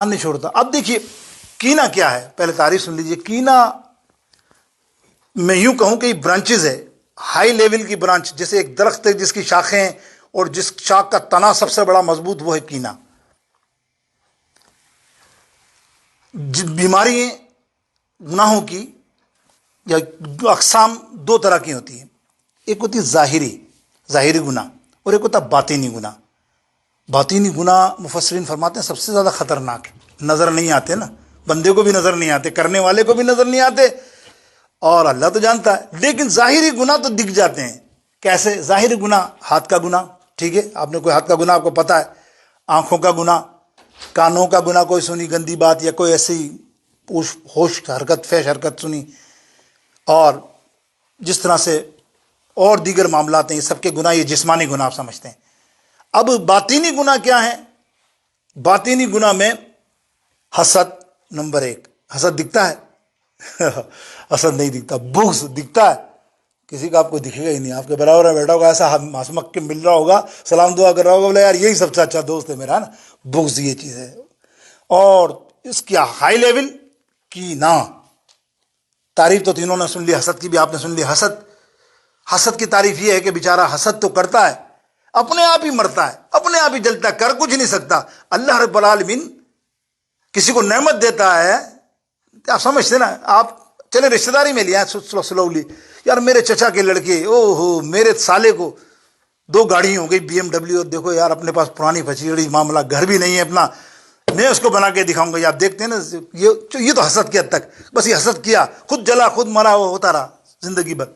نہیں چھوڑتا. اب دیکھیے کینا کیا ہے، پہلے تعریف سن لیجیے. کینا میں یوں کہوں کہ یہ برانچز ہے، ہائی لیول کی برانچ، جیسے ایک درخت ہے جس کی شاخیں اور جس شاخ کا تنا سب سے بڑا مضبوط، وہ ہے کینا. بیماری گناہوں کی یا اقسام دو طرح کی ہوتی ہیں. ایک ہوتی ہے ظاہری گناہ، اور ایک ہوتا ہے باطینی گناہ. باطینی گناہ مفسرین فرماتے ہیں سب سے زیادہ خطرناک ہے. نظر نہیں آتے نا، بندے کو بھی نظر نہیں آتے، کرنے والے کو بھی نظر نہیں آتے، اور اللہ تو جانتا ہے. لیکن ظاہری گناہ تو دکھ جاتے ہیں. کیسے ظاہری گناہ؟ ہاتھ کا گناہ، ٹھیک ہے، آپ نے کوئی ہاتھ کا گناہ آپ کو پتا ہے. آنکھوں کا گناہ، کانوں کا گناہ، کوئی سنی گندی بات یا کوئی ایسی ہوش حرکت، فیش حرکت سنی، اور جس طرح سے اور دیگر معاملات ہیں، یہ سب کے گناہ، یہ جسمانی گناہ آپ سمجھتے ہیں. اب باطینی گناہ کیا ہے؟ باطینی گناہ میں حسد نمبر ایک. حسد دکھتا ہے؟ حسد نہیں دکھتا. بغض دکھتا ہے؟ کسی کا آپ کو دکھے گا ہی نہیں. آپ کے برابر میں بیٹھا ہوگا، ایسا ہسمک کے مل رہا ہوگا، سلام دعا کر رہا ہوگا، بولے یار یہی سب سے اچھا دوست ہے میرا، ہے نا. بغض یہ چیز ہے. اور اس کی ہائی لیول کی تعریف تو تینوں نے سن لی، حسد کی بھی آپ نے سن لی. حسد کی تعریف یہ ہے کہ بیچارہ حسد تو کرتا ہے، اپنے آپ ہی مرتا ہے، اپنے آپ ہی جلتا ہے، کر کچھ نہیں سکتا. اللہ رب العالمین کسی کو نعمت دیتا ہے، آپ سمجھتے نا. آپ چلے رشتہ داری میں لیا سلولی، یار میرے چچا کے لڑکے، او ہو میرے سالے کو 2 گاڑی ہو گئی BMW، اور دیکھو یار اپنے پاس پرانی پچیڑی معاملہ، گھر بھی نہیں ہے اپنا، میں اس کو بنا کے دکھاؤں گا. یہ آپ دیکھتے ہیں نا، یہ تو حسد کی حد تک. بس یہ حسد کیا، خود جلا خود مرا، وہ ہوتا رہا زندگی بھر.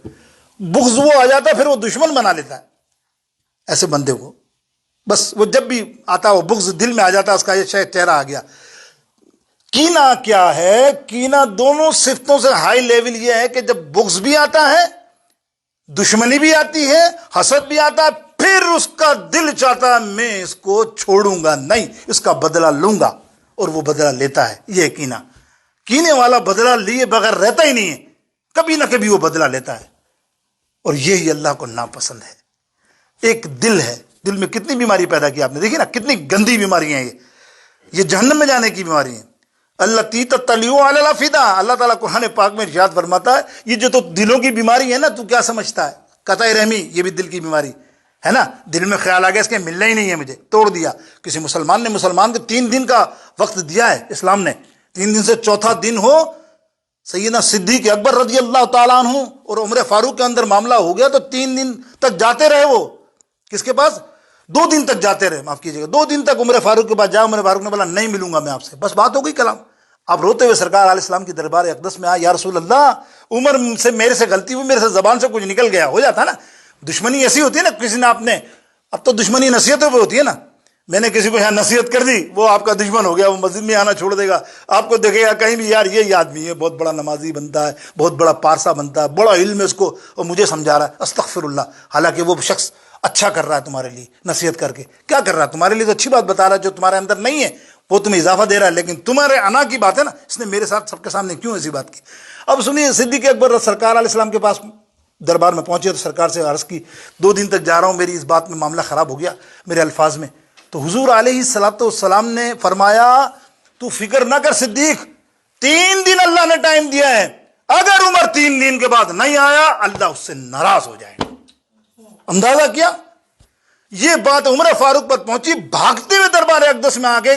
بغض وہ آ جاتا ہے، پھر وہ دشمن بنا لیتا ہے ایسے بندے کو. بس وہ جب بھی آتا ہے وہ بغض دل میں آ جاتا ہے، اس کا یہ شاید چہرہ آ گیا. کینا کیا ہے؟ کینا دونوں صفتوں سے ہائی لیول یہ ہے کہ جب بغض بھی آتا ہے، دشمنی بھی آتی ہے، حسد بھی آتا ہے، پھر اس کا دل چاہتا ہے میں اس کو چھوڑوں گا نہیں، اس کا بدلہ لوں گا، اور وہ بدلہ لیتا ہے. یہ کینا. کینے والا بدلہ لیے بغیر رہتا ہی نہیں ہے، کبھی نہ کبھی وہ بدلہ لیتا ہے، اور یہی اللہ کو ناپسند ہے. ایک دل ہے، دل میں کتنی بیماری پیدا کی آپ نے دیکھی نا، کتنی گندی بیماریاں ہیں یہ جہنم میں جانے کی بیماری ہیں. اللہ تیت تلیو علی الافئدہ، اللہ تعالیٰ قرآن پاک میں ارشاد فرماتا ہے یہ جو تو دلوں کی بیماری ہے نا، تو کیا سمجھتا ہے؟ قطع رحمی، یہ بھی دل کی بیماری ہے نا. دل میں خیال آ گیا اس کے ملنا ہی نہیں ہے مجھے، توڑ دیا. کسی مسلمان نے مسلمان کو 3 دن کا وقت دیا ہے اسلام نے، 3 دن سے چوتھا دن ہو، سیدنا صدیق اکبر رضی اللہ تعالیٰ عنہ اور عمر فاروق کے اندر معاملہ ہو گیا تو 3 دن تک جاتے رہے. وہ کس کے پاس؟ 2 دن تک جاتے رہے، معاف کیجیے گا، 2 دن تک عمر فاروق کے پاس جا. عمر فاروق نے بولا نہیں ملوں گا میں آپ سے، بس بات ہو گئی، کلام. آپ روتے ہوئے سرکار علیہ السلام کی دربار اقدس میں آئے، یا رسول اللہ عمر سے میرے سے غلطی ہوئی، میرے سے زبان سے کچھ نکل گیا. ہو جاتا نا، دشمنی ایسی ہوتی ہے نا، کسی نے آپ نے، اب تو دشمنی نصیحتوں پہ ہوتی ہے نا. میں نے کسی کو یہاں نصیحت کر دی، وہ آپ کا دشمن ہو گیا، وہ مسجد میں آنا چھوڑ دے گا. آپ کو دیکھے گا کہیں بھی، یار یہ آدمی ہے بہت بڑا نمازی بنتا ہے، بہت بڑا پارسا بنتا ہے، بڑا علم ہے اس کو، اور مجھے سمجھا رہا ہے. استغفر اللہ. حالانکہ وہ شخص اچھا کر رہا ہے تمہارے لیے، نصیحت کر کے کیا کر رہا ہے؟ تمہارے لیے تو اچھی بات بتا رہا ہے جو تمہارے اندر نہیں ہے، وہ تمہیں اضافہ دے رہا ہے. لیکن تمہارے انا کی بات ہے نا، اس نے میرے ساتھ سب کے سامنے کیوں ایسی بات کی؟ اب سنیے، صدیق اکبر سرکار علیہ السلام کے پاس دربار میں پہنچے تو سرکار سے عرض کی 2 دن تک جا رہا ہوں، میری اس بات میں معاملہ خراب ہو گیا میرے الفاظ میں. تو حضور علیہ السلام نے فرمایا تو فکر نہ کر صدیق، 3 دن اللہ نے ٹائم دیا ہے، اگر عمر 3 دن کے بعد نہیں آیا اللہ اس سے ناراض ہو جائے گا. اندازہ کیا؟ یہ بات عمر فاروق پر پہنچی، بھاگتے ہوئے دربار اقدس میں آگے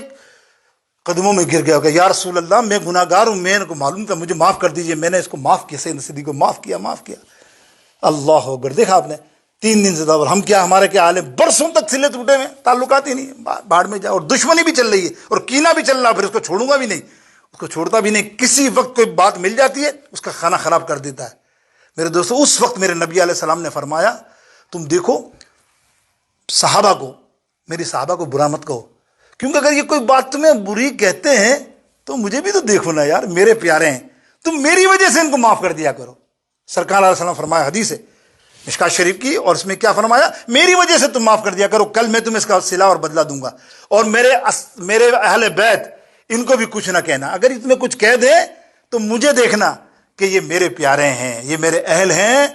قدموں میں گر گیا کہ یا رسول اللہ میں گناہ گار ہوں، میں کو معلوم تھا، مجھے معاف کر دیجئے. میں نے اس کو معاف کیا، سیدنا صدیق کو معاف کیا. اللہ اکبر. دیکھا آپ نے، 3 دن سے دور. ہم کیا، ہمارے کیا حال ہے؟ برسوں تک سلے ٹوٹے ہوئے، تعلقات ہی نہیں، باڑ میں جا. اور دشمنی بھی چل رہی ہے، اور کینہ بھی چل رہا ہے، پھر اس کو چھوڑوں گا بھی نہیں، اس کو چھوڑتا بھی نہیں. کسی وقت کوئی بات مل جاتی ہے اس کا کھانا خراب کر دیتا ہے. میرے دوستو، اس وقت میرے نبی علیہ السلام نے فرمایا تم دیکھو صحابہ کو، میری صحابہ کو برا مت کہو، کیونکہ اگر یہ کوئی بات تمہیں بری کہتے ہیں تو مجھے بھی تو دیکھو نا یار، میرے پیارے ہیں، تم میری وجہ سے ان کو معاف کر دیا کرو. سرکار علیہ السلام فرمایا، حدیث ہے مشکات شریف کی، اور اس میں کیا فرمایا؟ میری وجہ سے تم معاف کر دیا کرو، کل میں تمہیں اس کا صلہ اور بدلہ دوں گا. اور میرے اہل بیت ان کو بھی کچھ نہ کہنا، اگر تمہیں کچھ کہہ دے تو مجھے دیکھنا کہ یہ میرے پیارے ہیں، یہ میرے اہل ہیں،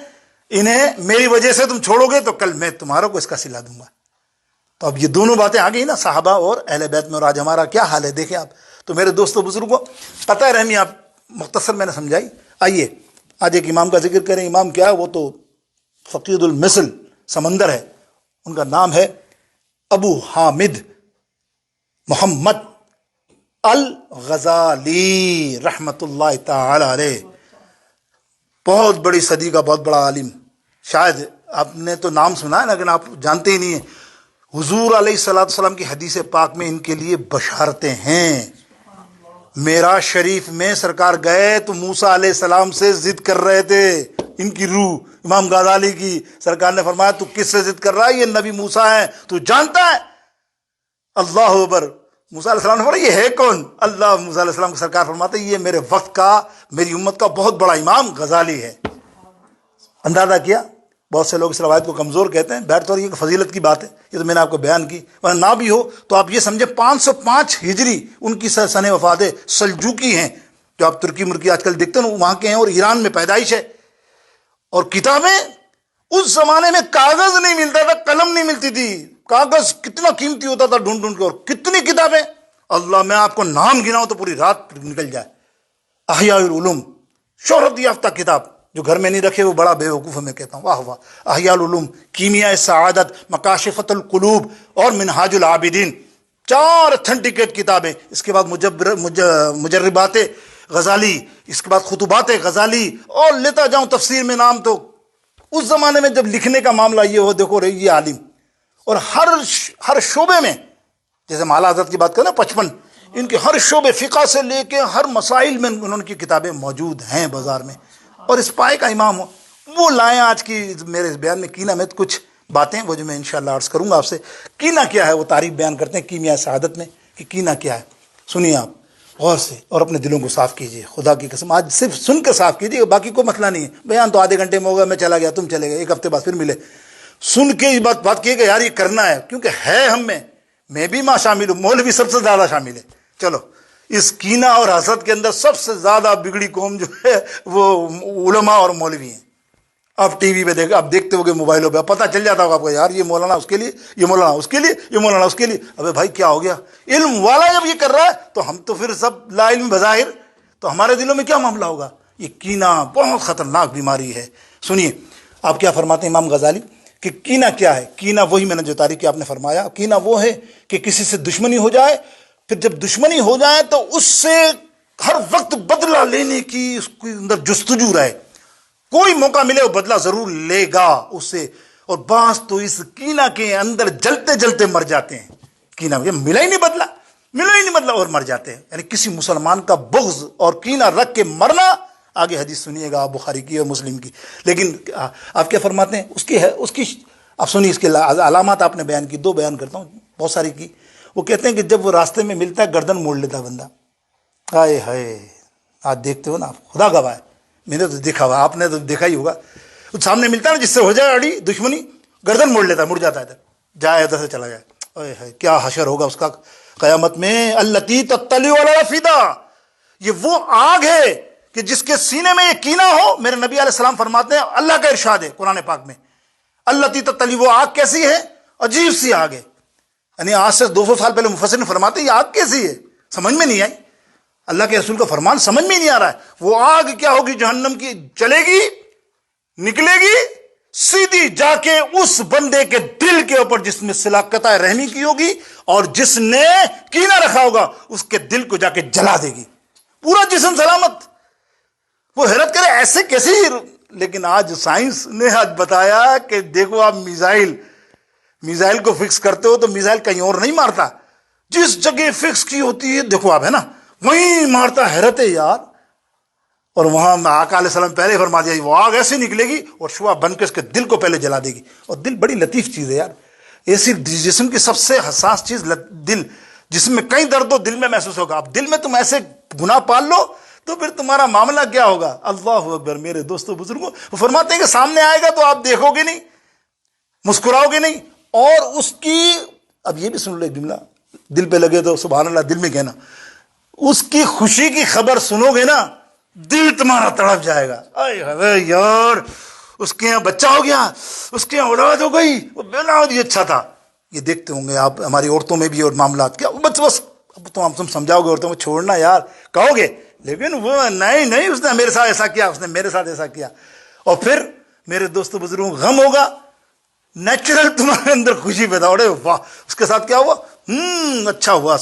انہیں میری وجہ سے تم چھوڑو گے تو کل میں تمہاروں کو اس کا صلہ دوں گا. تو اب یہ دونوں باتیں آ گئی نا، صحابہ اور اہل بیت میں، اور آج ہمارا کیا حال ہے دیکھیں آپ. تو میرے دوستوں بزرگوں، قطع رحمی آپ مختصر میں نے سمجھائی. آئیے آج ایک امام کا ذکر کریں. امام کیا ہے؟ وہ تو فقید المثل سمندر ہے. ان کا نام ہے ابو حامد محمد الغزالی رحمۃ اللہ تعالی علیہ. بہت بڑی صدی کا بہت بڑا عالم. شاید آپ نے تو نام سنا ہے لیکن آپ جانتے ہی نہیں ہیں. حضور علیہ الصلوۃ والسلام کی حدیث پاک میں ان کے لیے بشارتیں ہیں. معراج شریف میں سرکار گئے تو موسیٰ علیہ السلام سے ضد کر رہے تھے. ان کی روح امام غزالی کی، سرکار نے فرمایا تو کس سے ضد کر رہا ہے؟ یہ نبی موسیٰ ہیں، تو جانتا ہے؟ اللہ اکبر. موسیٰ علیہ السلام نے فرمایا یہ ہے کون؟ اللہ. موسیٰ علیہ السلام کو سرکار فرماتے یہ میرے وقت کا، میری امت کا بہت بڑا امام غزالی ہے. اندازہ کیا؟ بہت سے لوگ اس روایت کو کمزور کہتے ہیں. بہر طور یہ کہ فضیلت کی بات ہے، یہ تو میں نے آپ کو بیان کی. ورنہ نہ بھی ہو تو آپ یہ سمجھے 505 ہجری ان کی سن وفات ہے. سلجوکی ہیں جو آپ ترکی مرکی آج کل دیکھتے ہیں وہاں کے ہیں، اور ایران میں پیدائش ہے. اور کتابیں اس زمانے میں کاغذ نہیں ملتا تھا، قلم نہیں ملتی تھی. کاغذ کتنا قیمتی ہوتا تھا ڈھونڈ ڈھونڈ کے. اور کتنی کتابیں، اللہ میں آپ کو نام گناؤں تو پوری رات نکل جائے. احیاء العلوم شہرت یافتہ کتاب، جو گھر میں نہیں رکھے وہ بڑا بے وقوف ہے. میں کہتا ہوں واہ واہ. احیاء العلوم، کیمیاء سعادت، مکاشفۃ القلوب اور منہاج العابدین، 4 اتھینٹیکیٹ کتابیں. اس کے بعد مجربات غزالی، اس کے بعد خطبات غزالی، اور لیتا جاؤں تفسیر میں نام. تو اس زمانے میں جب لکھنے کا معاملہ یہ ہو، دیکھو رہی یہ عالم. اور ہر شعبے میں، جیسے مالا حضرت کی بات کریں نا 55، ان کے ہر شعبے فقہ سے لے کے ہر مسائل میں انہوں کی کتابیں موجود ہیں بازار میں. اور اس پائے کا امام ہو وہ لائیں. آج کی میرے اس بیان میں کینا میں کچھ باتیں وہ جو میں انشاءاللہ عرض کروں گا آپ سے. کینا کیا ہے وہ تعریف بیان کرتے ہیں کیمیاء سعادت میں کہ کینا کیا ہے. سنیے آپ غور سے اور اپنے دلوں کو صاف کیجیے. خدا کی قسم آج صرف سن کے صاف کیجیے، باقی کوئی مسئلہ نہیں ہے. بیان تو آدھے گھنٹے میں ہوگا، میں چلا گیا تم چلے گئے، 1 ہفتے بعد پھر ملے. سن کے یہ بات کیے کہ یار یہ کرنا ہے، کیونکہ ہے ہم میں بھی ماں شامل ہوں، مولوی سب سے زیادہ شامل ہے. چلو اس کینہ اور حسد کے اندر سب سے زیادہ بگڑی قوم جو ہے وہ علماء اور مولوی ہیں. آپ ٹی وی پہ آپ دیکھتے ہو گے، موبائلوں پہ پتہ چل جاتا ہوگا آپ کو، یار یہ مولانا اس کے لیے، یہ مولانا اس کے لیے، یہ مولانا اس کے لیے. ابے بھائی کیا ہو گیا؟ علم والا جب یہ کر رہا ہے تو ہم تو پھر سب لا علم بظاہر، تو ہمارے دلوں میں کیا معاملہ ہوگا؟ یہ کینہ بہت خطرناک بیماری ہے. سنیے آپ کیا فرماتے ہیں امام غزالی کہ کینہ کیا ہے. کینہ وہی میں نے جو تاریخ آپ نے فرمایا، کینہ وہ ہے کہ کسی سے دشمنی ہو جائے، پھر جب دشمنی ہو جائے تو اس سے ہر وقت بدلہ لینے کی اس کے اندر جستجو رہے. کوئی موقع ملے وہ بدلہ ضرور لے گا اس سے. اور بعض تو اس کینہ کے اندر جلتے جلتے مر جاتے ہیں. کینہ ملا ہی نہیں بدلہ اور مر جاتے ہیں. یعنی کسی مسلمان کا بغض اور کینہ رکھ کے مرنا، آگے حدیث سنیے گا آپ بخاری کی اور مسلم کی. لیکن آپ کیا فرماتے ہیں اس کی آپ سنیے اس کے علامات آپ نے بیان کی. 2 بیان کرتا ہوں، بہت ساری کی. وہ کہتے ہیں کہ جب وہ راستے میں ملتا ہے گردن موڑ لیتا ہے بندہ. ہائے ہائے آج دیکھتے ہو نا آپ، خدا گواہ ہے میں نے تو دیکھا ہوا، آپ نے تو دیکھا ہی ہوگا. سامنے ملتا ہے نا جس سے ہو جائے اڑی دشمنی، گردن موڑ لیتا ہے، مڑ جاتا ہے ادھر، جائے ادھر سے چلا جائے. ہائے ہائے کیا حشر ہوگا اس کا قیامت میں. التی تطلع علی الافئدہ، یہ وہ آگ ہے کہ جس کے سینے میں یہ کینہ ہو. میرے نبی علیہ السلام فرماتے ہیں، اللہ کا ارشاد ہے قرآن پاک میں، التی تطلع، وہ آگ کیسی ہے؟ عجیب سی آگ ہے. یعنی آج سے 200 سال پہلے مفسر نے فرماتے ہیں یہ آگ کیسی ہے، سمجھ میں نہیں آئی. اللہ کے رسول کا فرمان سمجھ میں نہیں آ رہا ہے. وہ آگ کیا ہوگی؟ جہنم کی، چلے گی، نکلے گی، سیدھی جا کے اس بندے کے دل کے اوپر جس میں صلہ قطع رحمی کی ہوگی اور جس نے کینہ رکھا ہوگا اس کے دل کو جا کے جلا دے گی. پورا جسم سلامت. وہ حیرت کرے ایسے کیسے. لیکن آج سائنس نے آج بتایا کہ دیکھو آپ میزائل کو فکس کرتے ہو تو میزائل کہیں اور نہیں مارتا، جس جگہ فکس کی ہوتی ہے دیکھو آپ ہے نا وہیں مارتا. حیرت ہے یار. اور وہاں آقا علیہ السلام پہلے فرما دیا وہ آگ ایسے نکلے گی اور شعاع بن کے اس کے دل کو پہلے جلا دے گی. اور دل بڑی لطیف چیز ہے یار. یہ صرف جسم کی سب سے حساس چیز دل. جسم میں کئی درد ہو دل میں محسوس ہوگا. اب دل میں تم ایسے گناہ پال لو تو پھر تمہارا معاملہ کیا ہوگا. اللہ اکبر. میرے دوستوں بزرگوں، وہ فرماتے ہیں کہ سامنے آئے گا تو آپ دیکھو گے نہیں، مسکراؤ گے نہیں. اور اس کی اب یہ بھی سن لو ایک جملہ، دل پہ لگے تو سبحان اللہ دل میں کہنا، اس کی خوشی کی خبر سنو گے نا دل تمہارا تڑپ جائے گا. اے یار اس کے یہاں بچہ ہو گیا، اس کے یہاں اولاد ہو گئی، وہ بے اچھا تھا. یہ دیکھتے ہوں گے آپ ہماری عورتوں میں بھی اور معاملات کیا بس تم سمجھاؤ گے اور تم چھوڑنا یار کہو گے، لیکن وہ نہیں اس نے میرے ساتھ ایسا کیا، اس نے میرے ساتھ ایسا کیا. اور پھر میرے دوستوں بزرگوں غم ہوگا، نیچرل تمہارے اندر خوشی پیدا ہو رہے، واہ اس کے ساتھ کیا ہوا، اچھا ہوا اس کا